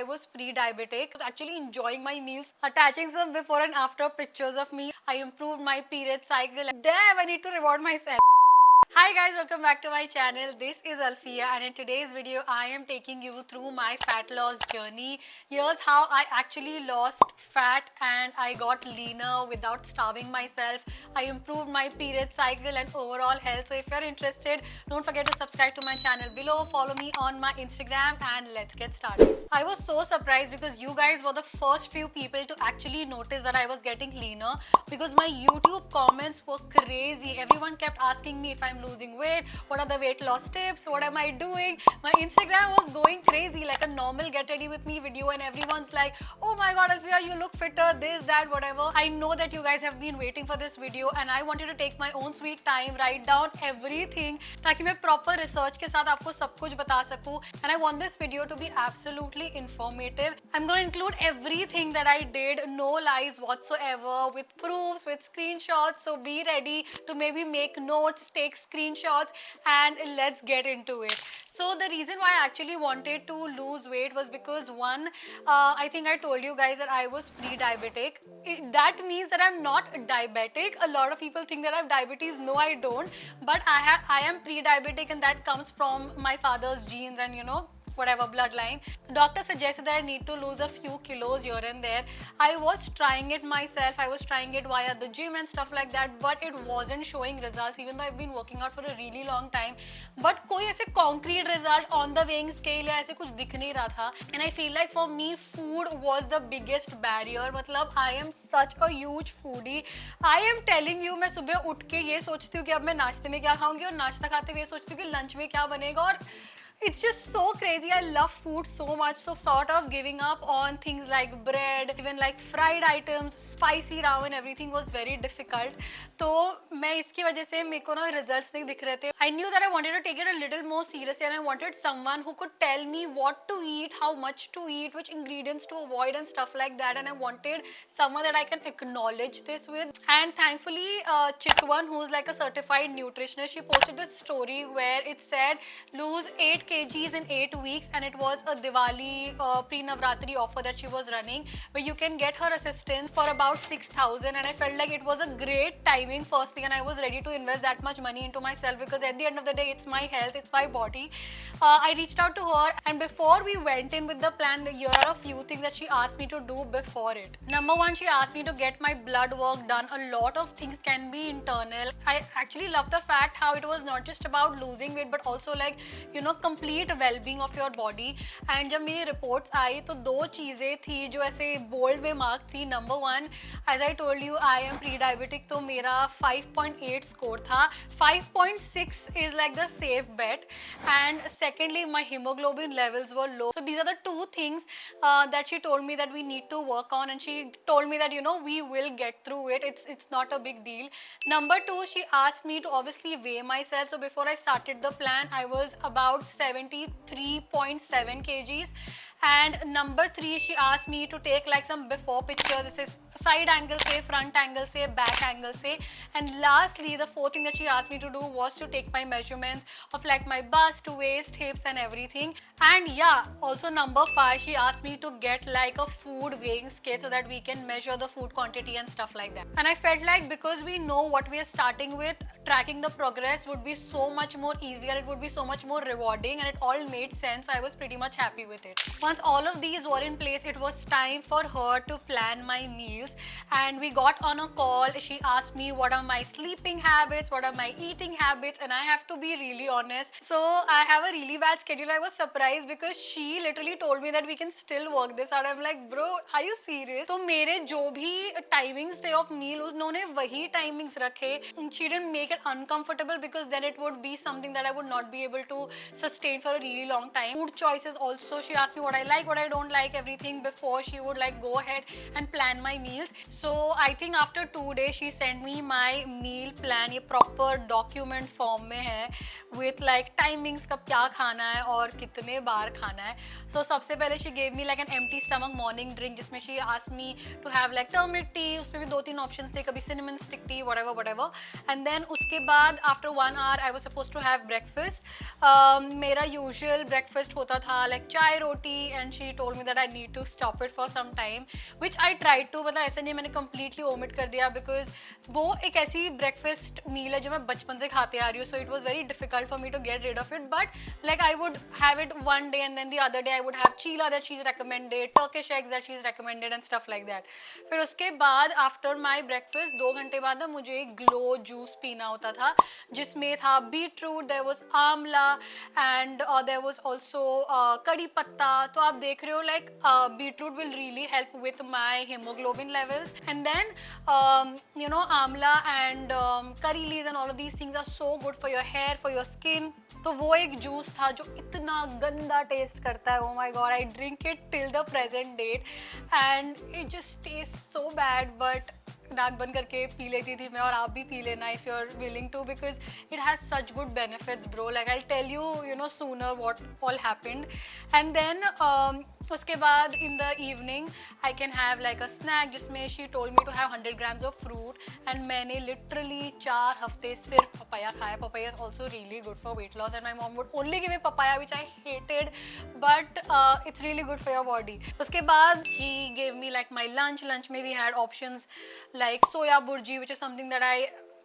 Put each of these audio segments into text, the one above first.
I was pre-diabetic. I was actually enjoying my meals, attaching some before and after pictures of me. I improved my period cycle. Damn, I need to reward myself. Hi guys, welcome back to my channel. This is Alfia and in today's video I am taking you through my fat loss journey. Here's how I actually lost fat and I got leaner without starving myself. I improved my period cycle and overall health. So if you're interested, don't forget to subscribe to my channel below. Follow me on my Instagram and let's get started. I was so surprised because you guys were the first few people to actually notice that I was getting leaner because my YouTube comments were crazy. Everyone kept asking me if I'm losing weight, what are the weight loss tips, what am I doing. My Instagram was going crazy like a normal get ready with me video and everyone's like, oh my god Alfia, you look fitter, this, that, whatever. I know that you guys have been waiting for this video and I wanted to take my own sweet time, write down everything ताकि मैं proper research के साथ आपको सब कुछ बता सकूं. And I want this video to be absolutely informative. I'm going to include everything that I did, no lies whatsoever, with proofs, with screenshots. So be ready to maybe make notes, take screenshots, and let's get into it. So the reason why I actually wanted to lose weight was because one, I think I told you guys that I was pre-diabetic. That means that I'm not diabetic. A lot of people think that I have diabetes. No, I don't. But I am pre-diabetic and that comes from my father's genes and whatever bloodline. The doctor suggested that I need to lose a few kilos here and there. I was trying it myself. I was trying it via the gym and stuff like that, but it wasn't showing results even though I've been working out for a really long time. But कोई ऐसे concrete result on the weighing scale या ऐसे कुछ दिख नहीं रहा था. And I feel like for me food was the biggest barrier. मतलब I am such a huge foodie. I am telling you, मैं सुबह उठ के ये सोचती हूँ कि अब मैं नाश्ते में क्या खाऊंगी और नाश्ता खाते हुए सोचती हूँ कि लंच में क्या बनेगा और it's just so crazy. I love food so much, so sort of giving up on things like bread, even like fried items, spicy ramen, everything was very difficult. तो मैं इसकी वजह से मेरे को ना results नहीं दिख रहे थे. I knew that I wanted to take it a little more seriously and I wanted someone who could tell me what to eat, how much to eat, which ingredients to avoid and stuff like that. And I wanted someone that I can acknowledge this with. And thankfully, Chitwan, who's like a certified nutritionist, she posted this story where it said lose 8 kgs in 8 weeks and it was a Diwali pre-Navratri offer that she was running where you can get her assistance for about 6,000 and I felt like it was a great timing firstly and I was ready to invest that much money into myself because at the end of the day it's my health, it's my body. I reached out to her and before we went in with the plan, here are a few things that she asked me to do before it. Number one, she asked me to get my blood work done. A lot of things can be internal. I actually love the fact how it was not just about losing weight but also like complete well-being of your body. And जब मेरी reports आई तो दो चीज़ें थी जो ऐसे bold में mark थी. Number one, as I told you, I am pre-diabetic तो मेरा 5.8 score था. 5.6 is like the safe bet. And secondly, my hemoglobin levels were low. So these are the two things that she told me that we need to work on, and she told me that we will get through it. It's not a big deal. Number two, she asked me to obviously weigh myself. So before I started the plan, I was about 73.7 kgs. And number three, she asked me to take like some before picture. This is side angle से, front angle से, back angle से. And lastly, the fourth thing that she asked me to do was to take my measurements of like my bust, waist, hips and everything. And yeah, also number 5, she asked me to get like a food weighing scale so that we can measure the food quantity and stuff like that. And I felt like because we know what we are starting with, tracking the progress would be so much more easier, it would be so much more rewarding, and it all made sense. I was pretty much happy with it. Once all of these were in place, it was time for her to plan my meals and we got on a call. She asked me what are my sleeping habits, what are my eating habits, and I have to be really honest. So I have a really bad schedule. I was surprised because she literally told me that we can still work this out. I'm like, bro, are you serious? तो मेरे जो भी timings थे of meal, उन्होंने वही timings रखे. She didn't make it uncomfortable because then it would be something that I would not be able to sustain for a really long time. Food choices also, she asked me what I like, what I don't like, everything before she would like go ahead and plan my meals. So I think after 2 days she sent me my meal plan. ये proper document form में है with like timings कब क्या खाना है और कितने बार खाना है. So सबसे पहले she gave me like an empty stomach morning drink जिसमें she asked me to have like turmeric tea. उसमें भी 2-3 options थे, कभी cinnamon stick tea, whatever. And then उसके बाद after 1 hour I was suppose to have breakfast. मेरा usual breakfast होता था लाइक चाय रोटी, and she told me that I need to stop it for some time, which I try to. मतलब ऐसा नहीं मैंने कंप्लीटली ओमिट कर दिया, बिकॉज वो एक ऐसी ब्रेकफास्ट मील है जो मैं बचपन से खाते आ रही हूँ. So it was very difficult for me to get rid of it, but like I would have it one day and then the other day I would have chila that she's recommended, Turkish eggs that she's recommended and stuff like that. फिर उसके बाद after my breakfast 2 घंटे बाद ना मुझे glow juice पीना होता था, जिसमें था बीटरूट, there was आंवला and there was also कड़ी पत्ता. तो आप देख रहे हो like beetroot will really help with my hemoglobin levels, and then you know आंवला and curry leaves and all of these things are so good for your hair, for your skin. तो वो एक जूस था जो इतना गंदा test करता है. oh my god, I drink it till the present date and it just tastes so bad, but नाक बंद करके पी लेती थी मैं, और आप भी पी लेना if you're willing to, because it has such good benefits bro. like I'll tell you you know sooner what all happened. And then उसके बाद in the evening I can have like a snack जिसमें she told me to have 100 grams of fruit, and मैंने literally 4 हफ्ते सिर्फ papaya खाया. papaya is also really good for weight loss and my mom would only give me papaya which I hated, but it's really good for your body. उसके बाद she gave me like my lunch में we had options like soya burji, which is something that I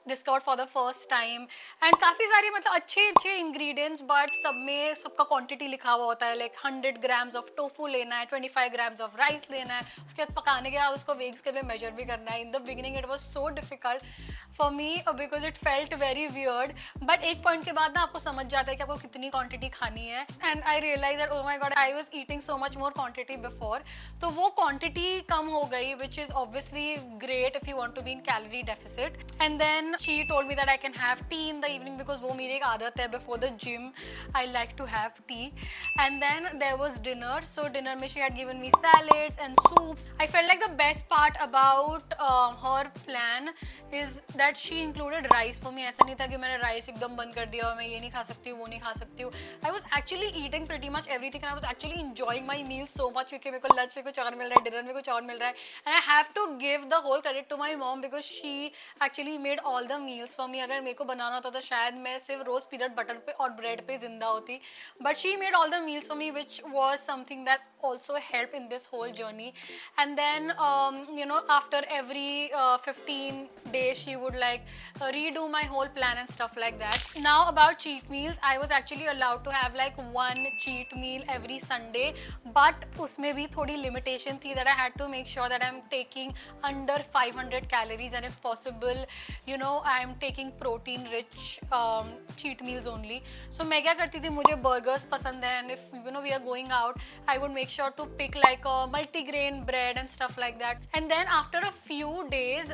discovered for the first time, and काफ़ी सारे मतलब अच्छे अच्छे ingredients, but सब में सबका क्वांटिटी लिखा हुआ होता है. लाइक 100 grams ऑफ टोफू लेना है, 25 grams ऑफ राइस लेना है, उसके बाद पकाने के बाद उसको वेग्स के लिए मेजर भी करना है. In the beginning it was so difficult for me because it felt very weird, but एक पॉइंट के बाद ना आपको समझ जाता है कि आपको कितनी क्वांटिटी खानी है. And I realise that oh my god I was eating so much more quantity before. तो वो क्वांटिटी कम हो गई, which is obviously great if you want to be in calorie deficit. And then she told me that I can have tea in the evening because वो मेरी एक आदत है. before the gym I like to have tea. And then there was dinner. So dinner में she had given me salads and soups. I felt like the best part about her plan is that she included rice for me. ऐसा नहीं था कि मैंने rice एकदम बंद कर दिया और मैं ये नहीं खा सकती हूँ वो नहीं खा सकती हूँ. I was actually eating pretty much everything and I was actually enjoying my meals so much क्योंकि मेरे को lunch में कुछ और मिल रहा है, dinner में कुछ और मिल रहा है. And I have to give the whole credit to my mom because she actually made all the meals for me. अगर मेरे को बनाना होता तो शायद मैं सिर्फ रोज पीनट बटर पे और ब्रेड पे जिंदा होती, but she made all the meals for me, which was something that also helped in this whole journey. And then you know after every 15 days she would like redo my whole plan and stuff like that. Now about cheat meals, I was actually allowed to have like one cheat meal every Sunday, but उसमें भी थोड़ी limitation थी that I had to make sure that I'm taking under 500 calories and if possible you know I am taking protein rich cheat meals only. So मैं क्या करती थी, मुझे burgers पसंद है and if you know we are going out I would make sure to pick like a multigrain bread and stuff like that. And then after a few days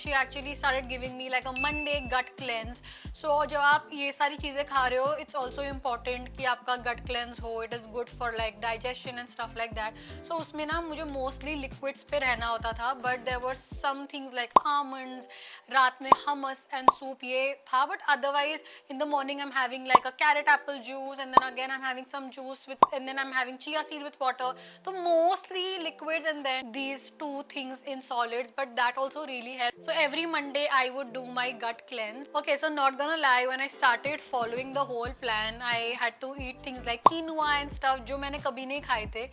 she actually started giving me like a Monday gut cleanse. So जब आप ये सारी चीज़ें खा रहे हो it's also important कि आपका gut cleanse हो, it is good for like digestion and stuff like that. So उसमें ना मुझे mostly liquids पे रहना होता था, but there were some things like almonds, रात में hummus and soup ये था, but otherwise in the morning I'm having like a carrot apple juice and then again I'm having some juice with and then I'm having chia seed with water. So mostly liquids and then these two things in solids, but that also really helped. So every Monday I would do my gut cleanse. Okay, so not gonna lie, when I started following the whole plan I had to eat things like quinoa and stuff जो मैंने कभी नहीं खाए थे,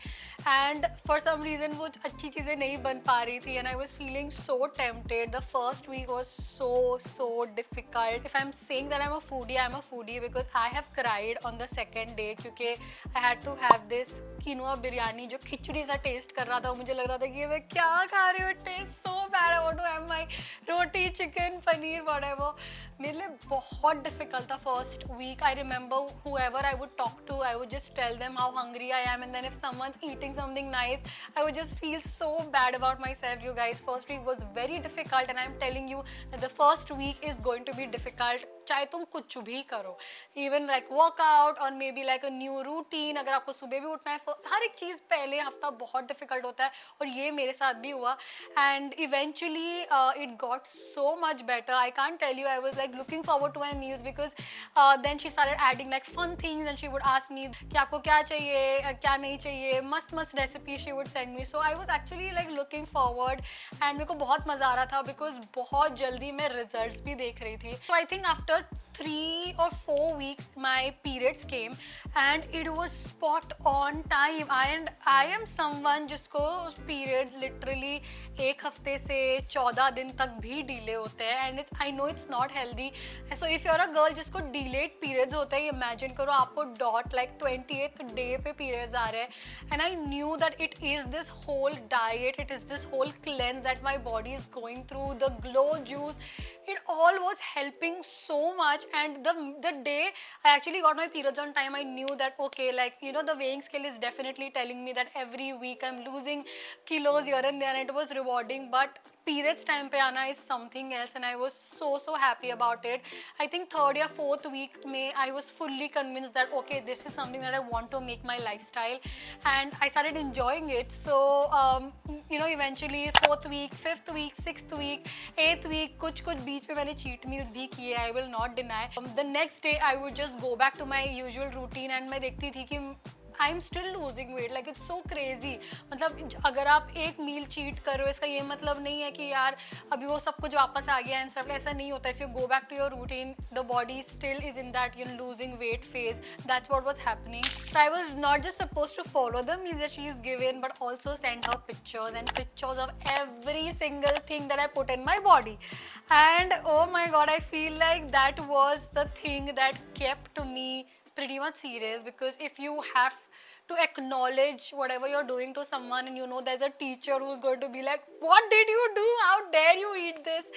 and for some reason वो अच्छी चीज़ें नहीं बन पा रही थी and I was feeling so tempted. The first week was so difficult. If I'm saying that I'm a foodie because I have cried on the second day क्योंकि I had to have this quinoa biryani जो खिचड़ी सा test कर रहा था. मुझे लग रहा था कि मैं क्या खा रही हूँ, it tastes so bad. I want to have my roti, chicken, paneer, whatever. मेरे लिए बहुत difficult था first week. I remember whoever I would talk to, I would just tell them how hungry I am, and then if someone's eating something nice, I would just feel so bad about myself. You guys, first week was very difficult, and I'm telling you that the first week is going to be difficult. चाहे तुम कुछ भी करो, even like workout or maybe like a new routine. अगर आपको सुबह भी उठना है हर एक चीज़ पहले हफ्ता बहुत डिफिकल्ट होता है, और ये मेरे साथ भी हुआ. And eventually it got so much better. I can't tell you, I was like looking forward to my meals because then she started adding like fun things and she would ask me कि आपको क्या चाहिए, क्या नहीं चाहिए. मस्त मस्त recipe she would send me. So I was actually like looking forward and मेरे को बहुत मज़ा आ रहा था बिकॉज बहुत जल्दी मैं रिजल्ट भी देख रही थी. सो I think after 3 or 4 weeks my periods came and it was spot on time. I am someone जिसको periods literally एक हफ्ते से 14 दिन तक भी डिले होते हैं and I know it's not healthy. So if you're a girl जिसको delayed periods होते हैं, imagine करो आपको dot like 28th day पे periods आ रहे हैं. And I knew that it is this whole diet, it is this whole cleanse that my body is going through, the glow juice, it all was helping so much. And the day I actually got my periods on time, I knew that okay, like you know, the weighing scale is definitely telling me that every week I'm losing kilos here and there, and it was rewarding. But periods time पे आना is something else, and I was so happy about it. I think 3rd or 4th week में I was fully convinced that okay, this is something that I want to make my lifestyle, and I started enjoying it. So you know, eventually 4th week, 5th week, 6th week, 8th week, कुछ बीच में मैंने cheat meals भी किए, I will not deny. The next day I would just go back to my usual routine and मैं देखती थी कि I'm still losing weight, like it's so crazy. मतलब अगर आप एक मील चीट करो, इसका ये मतलब नहीं है कि यार अभी वो सब कुछ वापस आ गया एंड सब, ऐसा नहीं होता. If you go back to your routine, the body still is in that, you know, losing weight phase. That's what was happening. So I was not just supposed to follow the meals that she is given, but also send her pictures and pictures of every single thing that I put in my body. And oh my god, I feel like that was the thing that kept me pretty much serious, because if you have to acknowledge whatever you're doing to someone and you know there's a teacher who's going to be like, what did you do, how dare you eat this,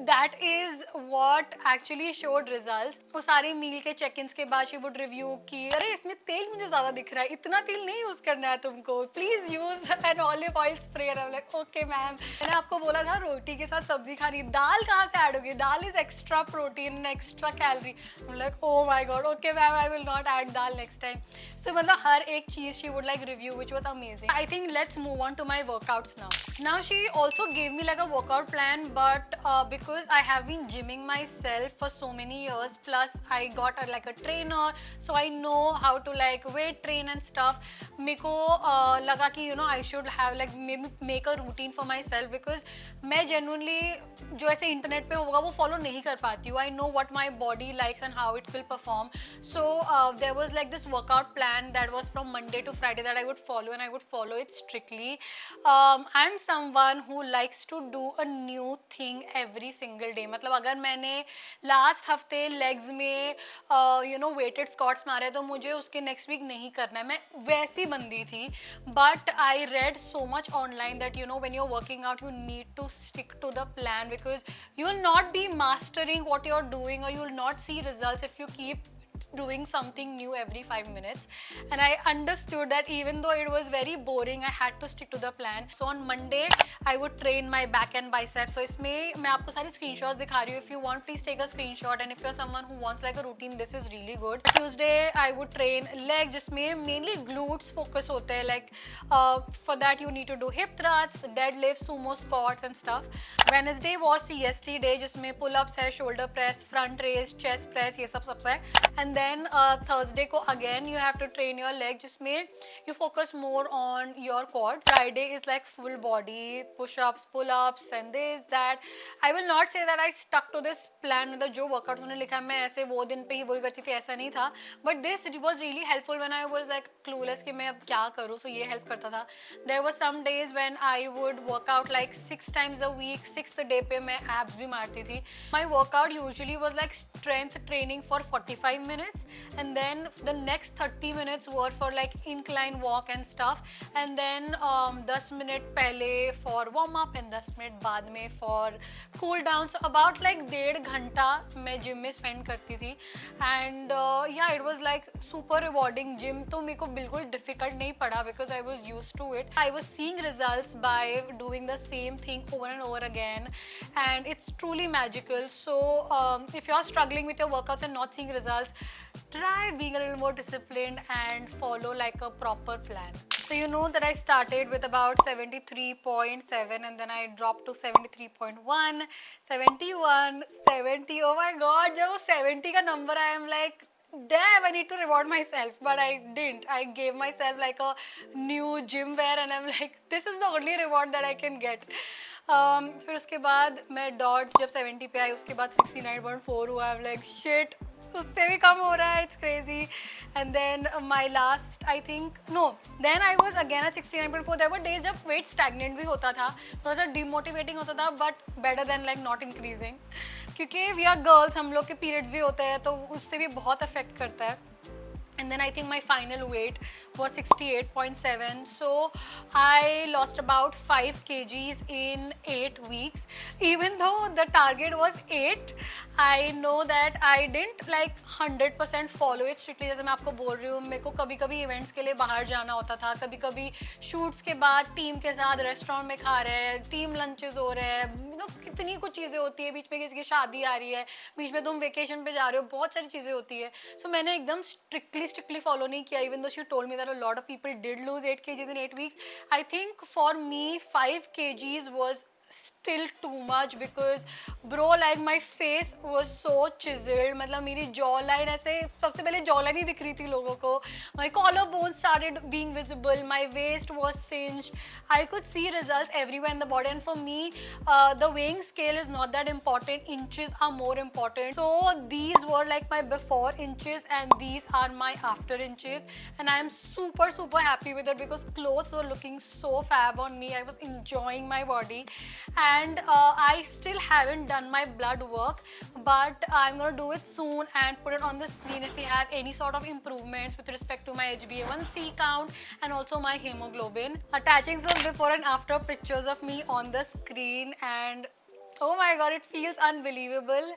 that is what actually showed results. वो सारे मील के check ins के बाद she would review कि अरे इसमें तेल मुझे ज़्यादा दिख रहा है, इतना तेल नहीं यूज़ करना है तुमको, please use an olive oil spray. I'm like okay ma'am, मैंने आपको बोला था रोटी के साथ सब्जी खानी, दाल कहाँ से ऐड होगी, dal is extra protein, extra calorie. I'm like oh my god, okay ma'am, I will not add dal next time. So मतलब हर एक चीज़ she would like review, which was amazing. I think let's move on to my workouts now. Now she also gave me like a workout plan, but because I have been gymming myself for so many years, plus I got like a trainer, so I know how to like weight train and stuff. मेरे को लगा कि you know I should have like maybe make a routine for myself, because मैं genuinely जो ऐसे internet पे होगा वो फॉलो नहीं कर पाती हूँ. I know what my body likes and how it will perform. So there was like this workout plan that was from Monday to Friday that I would follow, and I would follow it strictly. I'm someone who likes to do a new thing every single day. मतलब अगर मैंने last हफ्ते legs में you know weighted squats मारे तो मुझे उसके next week नहीं करना है, मैं वैसी बंदी थी. But I read so much online that you know when you are working out you need to stick to the plan, because you will not be mastering what you're doing, or you will not see results if you keep doing something new every 5 minutes. And I understood that even though it was very boring, I had to stick to the plan. So on Monday I would train my back and biceps. So इसमें मैं आपको सारी screenshots दिखा रही हूँ. If you want, please take a screenshot, and if you're someone who wants like a routine, this is really good. Tuesday I would train leg, जिसमें mainly glutes focus होते हैं. Like for that you need to do hip thrusts, deadlifts, sumo squats and stuff. Wednesday was CST day, जिसमें pull-ups है, shoulder press, front raise, chest press, ये सब है. And then Thursday को again you have to train your leg, जिसमें you focus more on your quads. Friday is like full body, push-ups, pull-ups and this that. I will not say that I stuck to this plan. मतलब जो workouts उन्होंने लिखा है मैं ऐसे वो दिन पे ही वही करती थी, ऐसा नहीं था. But this was really helpful when I was like clueless कि मैं अब क्या करूँ, so ये help करता था. There were some days when I would work out like 6 times a week. 6th day पे मैं abs भी मारती थी. My workout usually was like strength training for 45 minutes, and then the next 30 minutes were for like incline walk and stuff, and then 10 minute पहले for warm up and 10 minute बाद में for cool down. So about like 1.5 घंटा मैं gym में spend करती थी, and yeah, it was like super rewarding. Gym तो मेरे को बिल्कुल difficult नहीं पड़ा, because I was used to it. I was seeing results by doing the same thing over and over again, and it's truly magical. So if you're struggling with your workouts and not seeing results, try being a little more disciplined and follow like a proper plan. So you know that I started with about 73.7 and then I dropped to 73.1, 71, 70. Oh my god, जब वो 70 का number I am like, damn, I need to reward myself, but I didn't. I gave myself like a new gym wear and I'm like, this is the only reward that I can get. फिर उसके बाद मैं dot जब 70 पे आई उसके बाद 69.4 हुआ. I'm like shit, उससे भी कम हो रहा है. It's crazy. And then my last, I think, no, then I was again at 69.4. There were days जब weight stagnant भी होता था, थोड़ा सा demotivating होता था, but better than like not increasing. क्योंकि we are girls, हम लोग के periods भी होते हैं तो उससे भी बहुत affect करता है. And then I think my final weight was 68.7. So I lost about 5 kgs in 8 weeks. Even though the target was 8, I know that I didn't like 100% follow it strictly. जैसे मैं आपको बोल रही हूँ, मेरे को कभी कभी इवेंट्स के लिए बाहर जाना होता था, कभी कभी शूट्स के बाद टीम के साथ रेस्टोरेंट में खा रहे हैं, टीम लंचेस हो रहे हैं, कितनी कुछ चीज़ें होती है, बीच में किसी की शादी आ रही है, बीच में तुम वेकेशन पे जा रहे हो, बहुत सारी चीज़ें होती है. सो मैंने एकदम strictly follow नहीं किया. Even though she told me that a lot of people did lose 8 kgs in 8 weeks, I think for me 5 kgs was still too much because bro, like my face was so chiseled. मतलब मेरी jaw line ऐसे, सबसे पहले jaw line ही दिख रही थी लोगों को. My collarbone started being visible. My waist was cinched. I could see results everywhere in the body. And for me, the weighing scale is not that important. Inches are more important. So these were like my before inches and these are my after inches. And I am super happy with it because clothes were looking so fab on me. I was enjoying my body. And I still haven't done my blood work, but I'm gonna do it soon and put it on the screen if we have any sort of improvements with respect to my HbA1c count and also my hemoglobin. Attaching some before and after pictures of me on the screen, and oh my god, it feels unbelievable.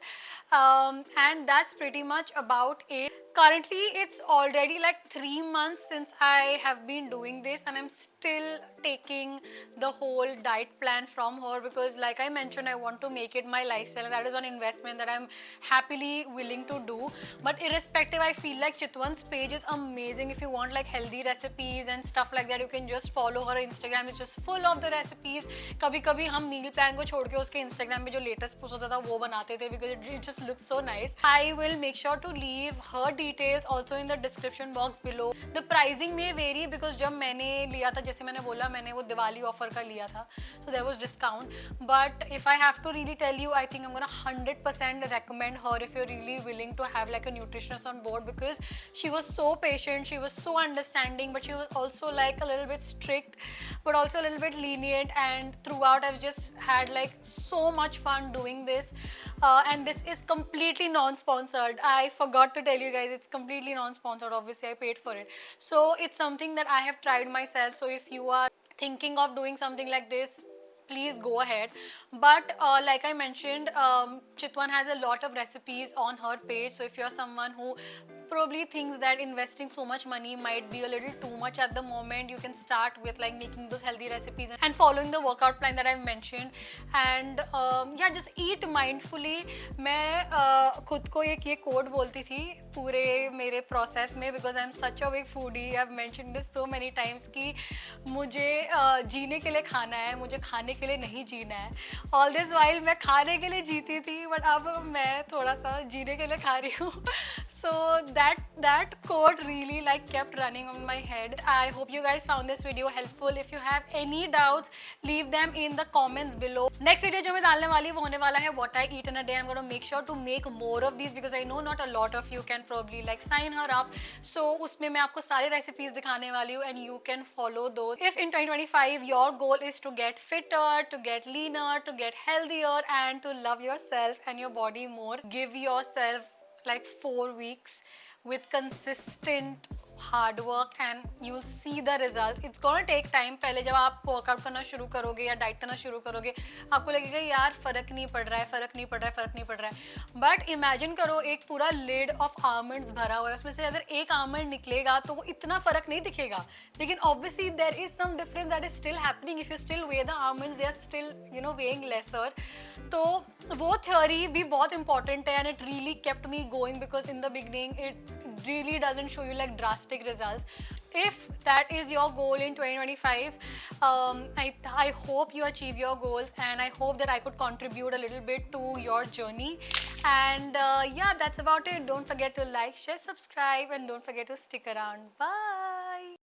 And that's pretty much about it. Currently it's already like 3 months since I have been doing this and I'm still taking the whole diet plan from her because like I mentioned, I want to make it my lifestyle and that is one investment that I'm happily willing to do. But irrespective, I feel like Chitwan's page is amazing. If you want like healthy recipes and stuff like that, you can just follow her. Instagram is just full of the recipes. कभी कभी हम meal plan को छोड़ के उसके Instagram में जो latest post होता था वो बनाते थे because it just looks so nice. I will make sure to leave her details also in the description box below. The pricing may vary because जब मैंने लिया था, जैसे मैंने बोला, मैंने वो दिवाली ऑफर का लिया था, so there was discount. But if I have to really tell you, I think I'm gonna 100% recommend her if you're really willing to have like a nutritionist on board because she was so patient, she was so understanding, but she was also like a little bit strict, but also a little bit lenient. And throughout, I've just had like so much fun doing this. And this is completely non-sponsored. I forgot to tell you guys, it's completely non-sponsored. Obviously, I paid for it. So it's something that I have tried myself. So if you are thinking of doing something like this, please go ahead. But like I mentioned, Chitwan has a lot of recipes on her page. So if you're someone who probably thinks that investing so much money might be a little too much at the moment, you can start with like making those healthy recipes and following the workout plan that I've mentioned. And yeah, just eat mindfully. मैं खुद को एक ये code बोलती थी पूरे मेरे process में because I'm such a big foodie. I've mentioned this so many times कि मुझे जीने के लिए खाना है, मुझे खाने के लिए नहीं जीना है. All this while मैं खाने के लिए जीती थी, but अब मैं थोड़ा सा जीने के लिए खा रही हूँ. So that quote really like kept running on my head. I hope you guys found this video helpful. If you have any doubts, leave them in the comments below. Next video जो मैं डालने वाली वो होने वाला है what I eat in a day. I'm gonna make sure to make more of these because I know not a lot of you can probably like sign her up. So उसमें मैं आपको सारे recipes दिखाने वाली हूँ and you can follow those. If in 2025 your goal is to get fitter, to get leaner, to get healthier and to love yourself and your body more, give yourself like 4 weeks with consistent hard work and you'll see the results. It's gonna take time. पहले जब आप workout करना शुरू करोगे या diet करना शुरू करोगे आपको लगेगा यार फ़र्क नहीं पड़ रहा है, फ़र्क नहीं पड़ रहा है, फ़र्क नहीं पड़ रहा है. बट इमेजिन करो एक पूरा लेड ऑफ आलमंड्स भरा हुआ है, उसमें से अगर एक आलमंड निकलेगा तो वो इतना फ़र्क नहीं दिखेगा, लेकिन obviously there is some difference that is still happening. If you still weigh the almonds they are still weighing lesser. तो वो थ्योरी भी बहुत इंपॉर्टेंट है and it really kept me going because in the beginning it really doesn't show you like drastic results. If that is your goal in 2025, I hope you achieve your goals and I hope that I could contribute a little bit to your journey. And yeah, that's about it. Don't forget to like, share, subscribe and don't forget to stick around. Bye.